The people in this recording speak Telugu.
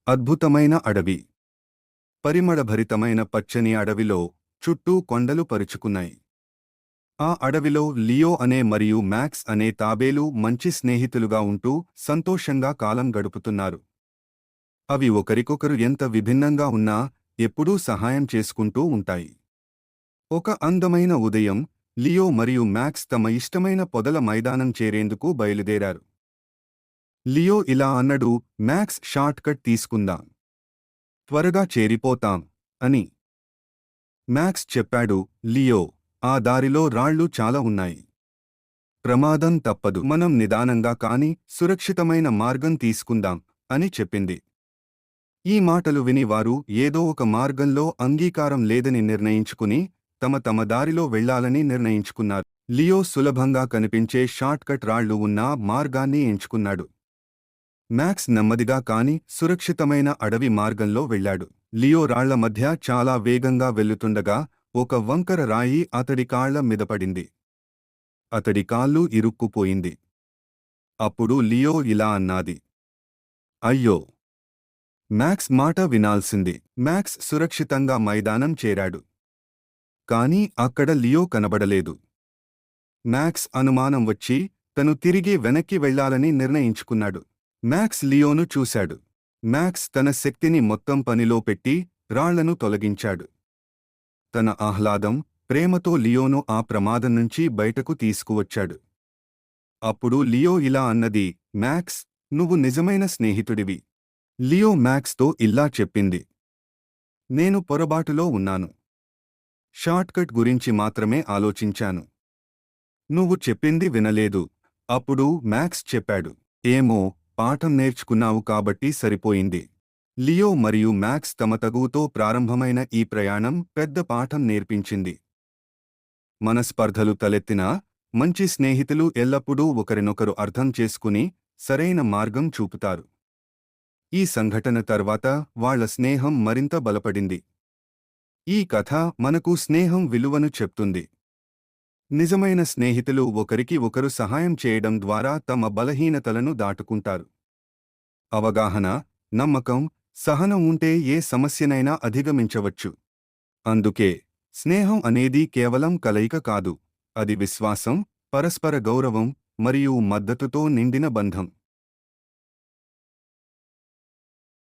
అద్భుతమైన అడవి. పరిమళభరితమైన పచ్చని అడవిలో చుట్టూ కొండలు పరుచుకున్నాయి. ఆ అడవిలో లియో అనే మరియు మ్యాక్స్ అనే తాబేలు మంచి స్నేహితులుగా ఉంటూ సంతోషంగా కాలం గడుపుతున్నారు. అవి ఒకరికొకరు ఎంత విభిన్నంగా ఉన్నా ఎప్పుడూ సహాయం చేసుకుంటూ ఉంటాయి. ఒక అందమైన ఉదయం లియో మరియు మ్యాక్స్ తమ ఇష్టమైన పొదల మైదానం చేరేందుకు బయలుదేరారు. లియో ఇలా అన్నడు, మ్యాక్స్ షార్ట్ కట్ తీసుకుందాం. త్వరగా చేరిపోతాం అని. మ్యాక్స్ చెప్పాడు, లియో, ఆ దారిలో రాళ్ళు చాలా ఉన్నాయి. ప్రమాదం తప్పదు. మనం నిదానంగా కాని సురక్షితమైన మార్గం తీసుకుందాం అని చెప్పింది. ఈ మాటలు విని వారు ఏదో ఒక మార్గంలో అంగీకారం లేదని నిర్ణయించుకుని తమ దారిలో వెళ్లాలని నిర్ణయించుకున్నారు. లియో సులభంగా కనిపించే షార్ట్కట్ రాళ్లు ఉన్న మార్గాన్ని ఎంచుకున్నాడు. మ్యాక్స్ నెమ్మదిగా కాని సురక్షితమైన అడవి మార్గంలో వెళ్లాడు. లియో రాళ్ల మధ్య చాలా వేగంగా వెళ్లుతుండగా ఒక వంకర రాయి అతడి కాళ్ల మీదపడింది. అతడి కాళ్ళు ఇరుక్కుపోయింది. అప్పుడు లియో ఇలా అన్నాది, అయ్యో! మ్యాక్స్ మాట వినాల్సింది. మ్యాక్స్ సురక్షితంగా మైదానం చేరాడు. కాని అక్కడ లియో కనబడలేదు. మ్యాక్స్ అనుమానం వచ్చి తను తిరిగి వెనక్కి వెళ్లాలని నిర్ణయించుకున్నాడు. మ్యాక్స్ లియోను చూశాడు. మ్యాక్స్ తన శక్తిని మొత్తం పనిలో పెట్టి రాళ్లను తొలగించాడు. తన ఆహ్లాదం, ప్రేమతో లియోను ఆ ప్రమాదం నుంచి బయటకు తీసుకువచ్చాడు. అప్పుడు లియో ఇలా అన్నది, మ్యాక్స్, నువ్వు నిజమైన స్నేహితుడివి. లియో మ్యాక్స్తో ఇలా చెప్పింది, నేను పొరబాటులో ఉన్నాను. షార్ట్కట్ గురించి మాత్రమే ఆలోచించాను. నువ్వు చెప్పింది వినలేదు. అప్పుడు మ్యాక్స్ చెప్పాడు, ఏమో, పాఠం నేర్చుకున్నావు కాబట్టి సరిపోయింది. లియో మరియు మ్యాక్స్ తమ తగువుతో ప్రారంభమైన ఈ ప్రయాణం పెద్ద పాఠం నేర్పించింది. మనస్పర్ధలు తలెత్తినా మంచి స్నేహితులు ఎల్లప్పుడూ ఒకరినొకరు అర్థం చేసుకుని సరైన మార్గం చూపుతారు. ఈ సంఘటన తర్వాత వాళ్ల స్నేహం మరింత బలపడింది. ఈ కథ మనకు స్నేహం విలువను చెప్తుంది. నిజమైన స్నేహితులు ఒకరికి ఒకరు సహాయం చేయడం ద్వారా తమ బలహీనతలను దాటుకుంటారు. అవగాహన, నమ్మకం, సహనం ఉంటే ఏ సమస్యనైనా అధిగమించవచ్చు. అందుకే స్నేహం అనేది కేవలం కలయిక కాదు, అది విశ్వాసం, పరస్పర గౌరవం మరియు మద్దతుతో నిండిన బంధం.